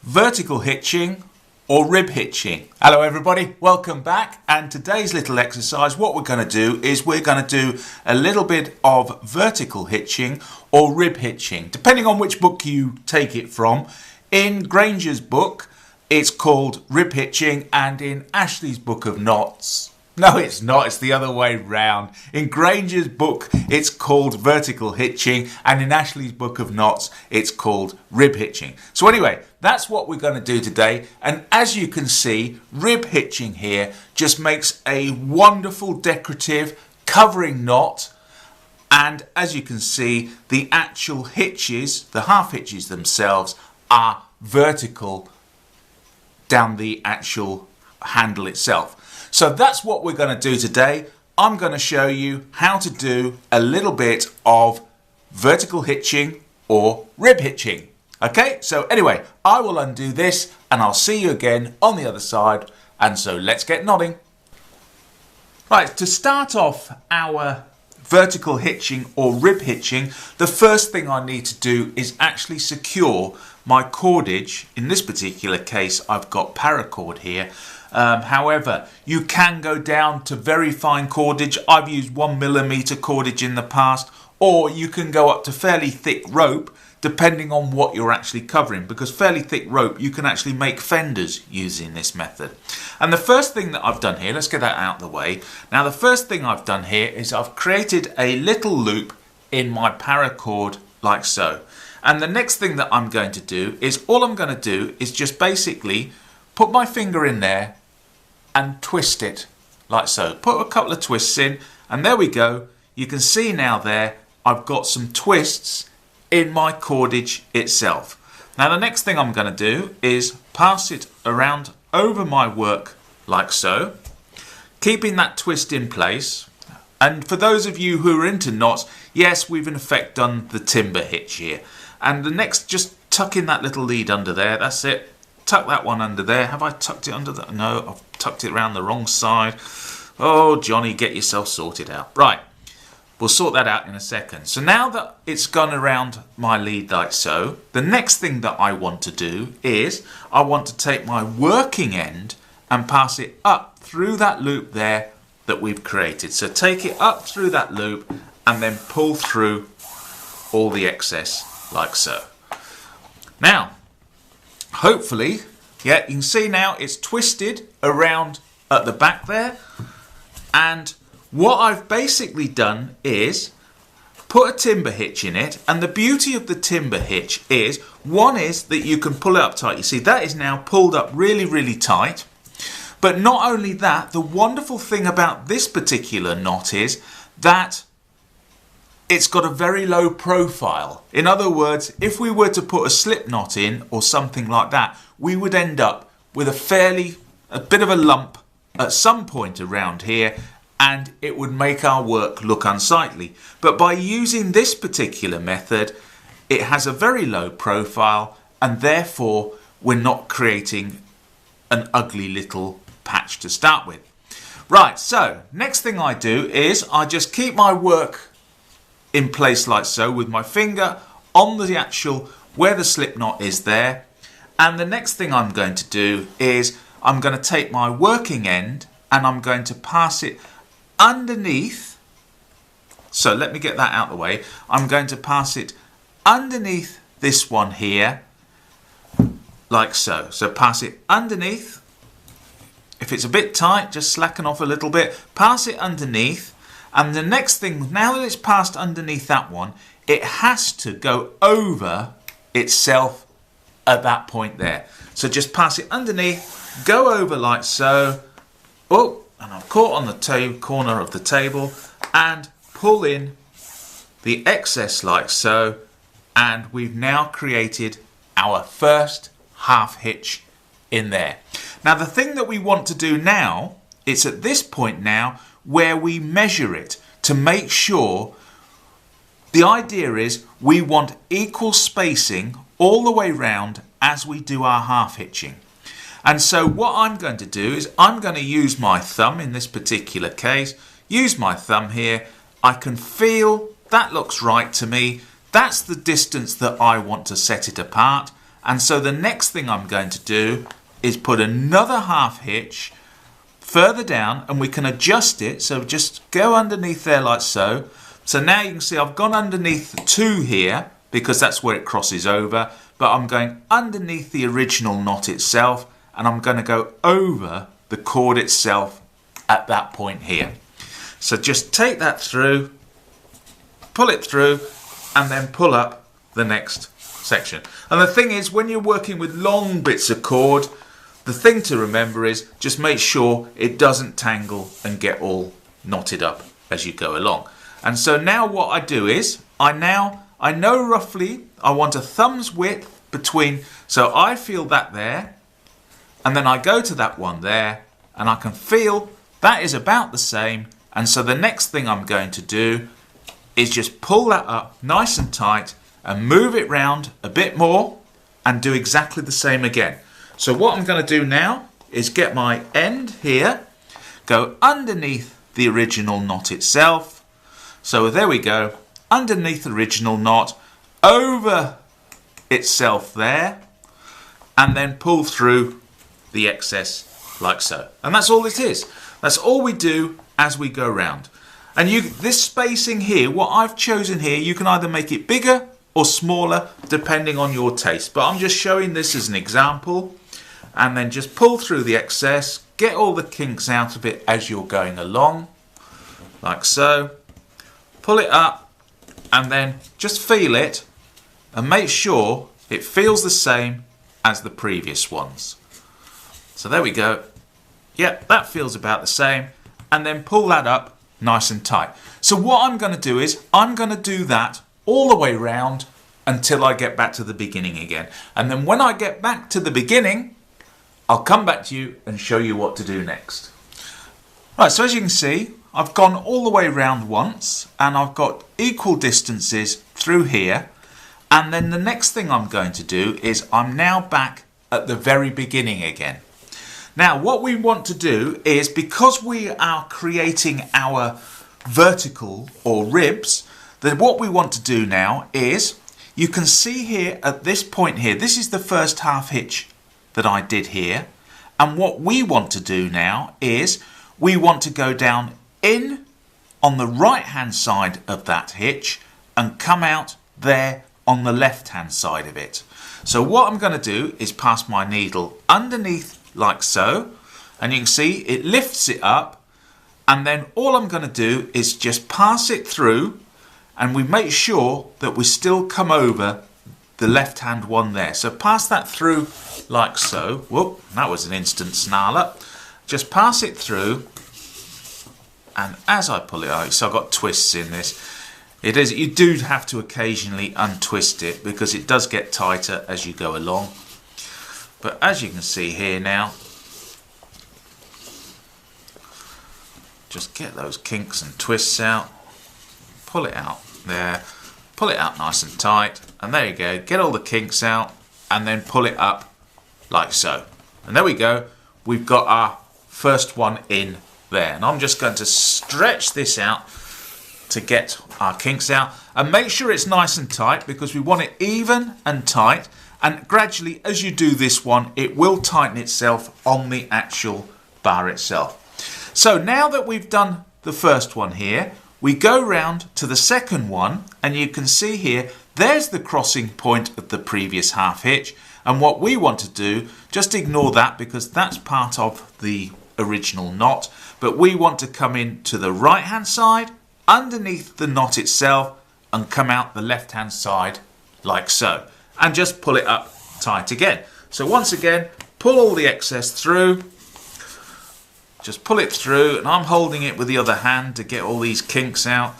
vertical hitching or rib hitching. Hello everybody, welcome back, and today's little exercise, what we're going to do is we're going to do a little bit of vertical hitching or rib hitching, depending on which book you take it from. In Granger's book it's called Rib Hitching, and in Ashley's book of knots, no it's not, it's the other way round. In Granger's book it's called Vertical Hitching, and in Ashley's book of knots it's called Rib Hitching. So anyway, that's what we're going to do today, and as you can see, rib hitching here just makes a wonderful decorative covering knot, and as you can see, the actual hitches, the half hitches themselves, are vertical down the actual handle itself. So that's what we're going to do today. I'm going to show you how to do a little bit of vertical hitching or rib hitching. Okay, so anyway, I will undo this and I'll see you again on the other side, and so let's get knotting. Right, to start off our vertical hitching or rib hitching, the first thing I need to do is actually secure my cordage. In this particular case I've got paracord here. However, you can go down to very fine cordage. I've used 1mm cordage in the past, or you can go up to fairly thick rope depending on what you're actually covering, because fairly thick rope you can actually make fenders using this method. And the first thing that I've done here, let's get that out of the way. Now the first thing I've done here is I've created a little loop in my paracord like so. And the next thing that I'm going to do is, all I'm going to do is just basically put my finger in there and twist it like so. Put a couple of twists in, and there we go. You can see now there I've got some twists in my cordage itself. Now the next thing I'm going to do is pass it around over my work like so, keeping that twist in place. And for those of you who are into knots, yes, we've in effect done the timber hitch here. And the next, just tuck in that little lead under there, that's it. Tuck that one under there. Have I tucked it under the... No, I've tucked it around the wrong side. Oh, Johnny, get yourself sorted out. Right, we'll sort that out in a second. So now that it's gone around my lead like so, the next thing that I want to do is I want to take my working end and pass it up through that loop there that we've created. So take it up through that loop and then pull through all the excess like so. Now, hopefully, yeah, you can see now it's twisted around at the back there, and what I've basically done is put a timber hitch in it. And the beauty of the timber hitch is, one is that you can pull it up tight. You see that is now pulled up really tight. But not only that, the wonderful thing about this particular knot is that it's got a very low profile. In other words, if we were to put a slip knot in or something like that, we would end up with a bit of a lump at some point around here, and it would make our work look unsightly. But by using this particular method, it has a very low profile, and therefore we're not creating an ugly little patch to start with. Right, so next thing I do is I just keep my work in place like so with my finger on the actual where the slip knot is there. And the next thing I'm going to do is I'm going to take my working end and I'm going to pass it underneath. So let me get that out of the way. I'm going to pass it underneath this one here like so. So pass it underneath. If it's a bit tight, just slacken off a little bit, pass it underneath. And the next thing, now that it's passed underneath that one, it has to go over itself at that point there. So just pass it underneath, go over like so. Oh, and I've caught on the corner of the table, and pull in the excess like so. And we've now created our first half hitch in there. Now the thing that we want to do now, it's at this point now where we measure it to make sure. The idea is we want equal spacing all the way round as we do our half hitching. And so what I'm going to do is I'm going to use my thumb in this particular case, use my thumb here. I can feel that looks right to me. That's the distance that I want to set it apart. And so the next thing I'm going to do is put another half hitch further down, and we can adjust it. So just go underneath there like so. So now you can see I've gone underneath the 2 here because that's where it crosses over, but I'm going underneath the original knot itself, and I'm going to go over the cord itself at that point here. So just take that through, pull it through, and then pull up the next section. And the thing is, when you're working with long bits of cord, the thing to remember is just make sure it doesn't tangle and get all knotted up as you go along. And so now what I do is, I know roughly I want a thumb's width between, so I feel that there, and then I go to that one there, and I can feel that is about the same. And so the next thing I'm going to do is just pull that up nice and tight and move it round a bit more and do exactly the same again. So what I'm going to do now is get my end here, go underneath the original knot itself. So there we go, underneath the original knot, over itself there, and then pull through the excess like so. And that's all it is. That's all we do as we go round. And this spacing here, what I've chosen here, you can either make it bigger or smaller depending on your taste. But I'm just showing this as an example. And then just pull through the excess, get all the kinks out of it as you're going along, like so. Pull it up, and then just feel it and make sure it feels the same as the previous ones. So there we go. Yep, that feels about the same. And then pull that up nice and tight. So what I'm going to do is I'm going to do that all the way round until I get back to the beginning again. And then when I get back to the beginning, I'll come back to you and show you what to do next. Right, so as you can see, I've gone all the way round once, and I've got equal distances through here. And then the next thing I'm going to do is I'm now back at the very beginning again. Now what we want to do is, because we are creating our vertical or ribs, then what we want to do now is, you can see here at this point here, this is the first half hitch that I did here. And what we want to do now is we want to go down in on the right hand side of that hitch and come out there on the left hand side of it. So what I'm going to do is pass my needle underneath like so, and you can see it lifts it up, and then all I'm going to do is just pass it through, and we make sure that we still come over the left hand one there. So pass that through like so. Whoop, that was an instant snarler. Just pass it through, and as I pull it out, so I've got twists in this. You do have to occasionally untwist it because it does get tighter as you go along. But as you can see here now, just get those kinks and twists out, pull it out there, pull it out nice and tight, and there you go, get all the kinks out, and then pull it up like so. And there we go, we've got our first one in there. And I'm just going to stretch this out to get our kinks out, and make sure it's nice and tight because we want it even and tight. And gradually, as you do this one, it will tighten itself on the actual bar itself. So now that we've done the first one here, we go round to the second one, and you can see here, there's the crossing point of the previous half hitch. And what we want to do, just ignore that because that's part of the original knot, but we want to come in to the right hand side, underneath the knot itself, and come out the left hand side like so. And just pull it up tight again. So once again, pull all the excess through. Just pull it through, and I'm holding it with the other hand to get all these kinks out.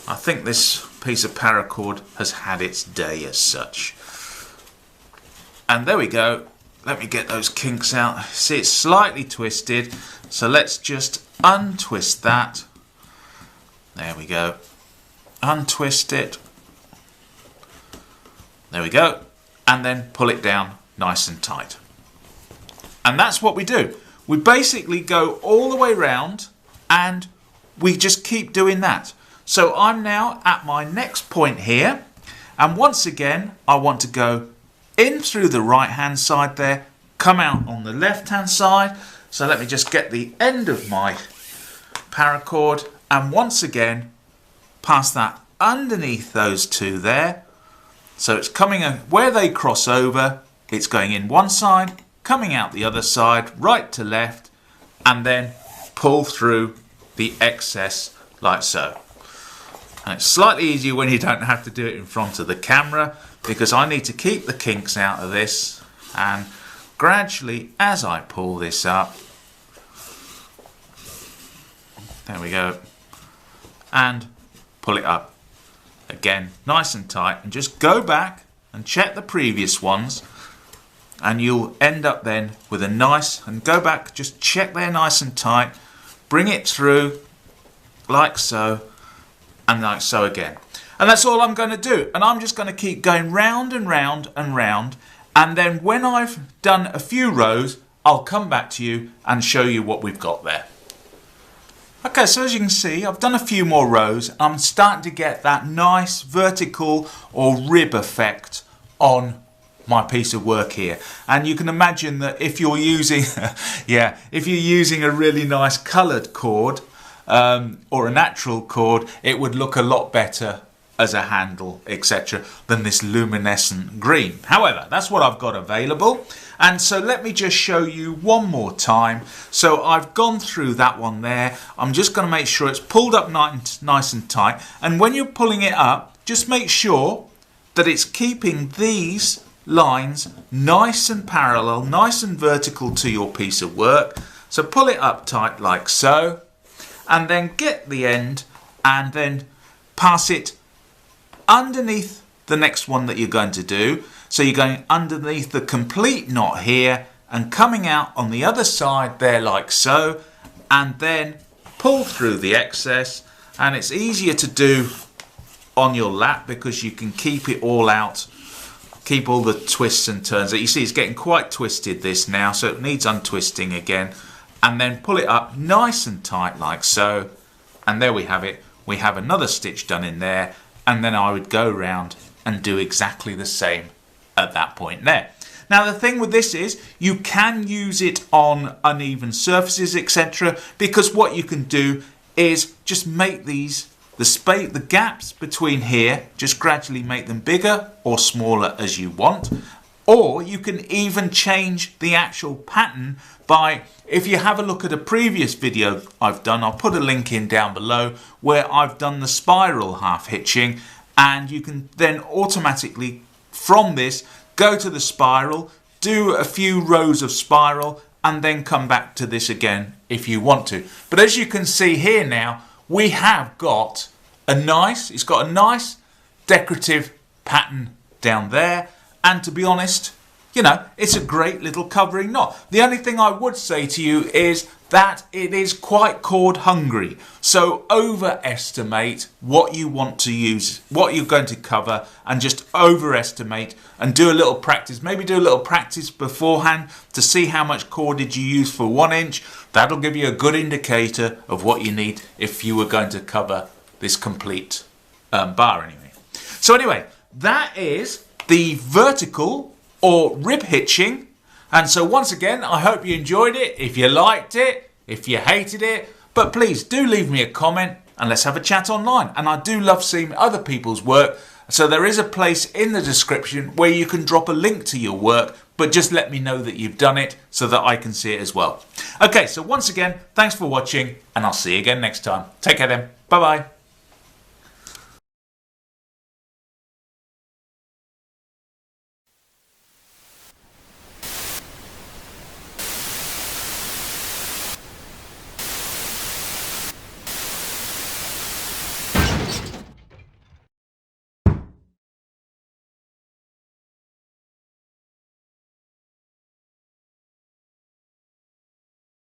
I think this piece of paracord has had its day as such. And there we go. Let me get those kinks out. See, it's slightly twisted, so let's just untwist that. There we go. Untwist it. There we go. And then pull it down nice and tight. And that's what we do. We basically go all the way round, and we just keep doing that. So I'm now at my next point here, and once again I want to go in through the right hand side there, come out on the left hand side. So let me just get the end of my paracord, and once again pass that underneath those two there. So it's coming where they cross over, it's going in one side, coming out the other side, right to left, and then pull through the excess like so. And it's slightly easier when you don't have to do it in front of the camera, because I need to keep the kinks out of this, and gradually as I pull this up, there we go, and pull it up again nice and tight, and just go back and check the previous ones, and you'll end up then with a nice, and go back, just check they're nice and tight, bring it through like so, and like so again. And that's all I'm going to do, and I'm just going to keep going round and round and round, and then when I've done a few rows I'll come back to you and show you what we've got there. Okay, so as you can see, I've done a few more rows. I'm starting to get that nice vertical or rib effect on my piece of work here. And you can imagine that if you're using, if you're using a really nice coloured cord or a natural cord, it would look a lot better as a handle, etc., than this luminescent green. However, that's what I've got available. And so let me just show you one more time. So I've gone through that one there. I'm just going to make sure it's pulled up nice and tight. And when you're pulling it up, just make sure that it's keeping these lines nice and parallel, nice and vertical to your piece of work. So pull it up tight like so, and then get the end and then pass it underneath the next one that you're going to do. So you're going underneath the complete knot here and coming out on the other side there like so, and then pull through the excess. And it's easier to do on your lap because you can keep it all out, keep all the twists and turns. You see it's getting quite twisted this now, so it needs untwisting again, and then pull it up nice and tight like so, and there we have it. We have another stitch done in there, and then I would go around and do exactly the same at that point there. Now the thing with this is you can use it on uneven surfaces, etc., because what you can do is just make these, the gaps between here, just gradually make them bigger or smaller as you want. Or you can even change the actual pattern by, if you have a look at a previous video I've done, I'll put a link in down below, where I've done the spiral half hitching, and you can then automatically from this go to the spiral, do a few rows of spiral, and then come back to this again if you want to. But as you can see here now, we have got it's got a nice decorative pattern down there, and to be honest, you know, it's a great little covering knot. The only thing I would say to you is that it is quite cord hungry. So overestimate what you want to use, what you're going to cover, and just overestimate and do a little practice. Maybe do a little practice beforehand to see how much cord did you use for 1 inch. That'll give you a good indicator of what you need if you were going to cover this complete bar anyway. So anyway, that is the vertical or rib hitching. And so once again, I hope you enjoyed it. If you liked it, if you hated it, but please do leave me a comment and let's have a chat online. And I do love seeing other people's work. So there is a place in the description where you can drop a link to your work, but just let me know that you've done it so that I can see it as well. Okay, so once again, thanks for watching, and I'll see you again next time. Take care then. Bye-bye.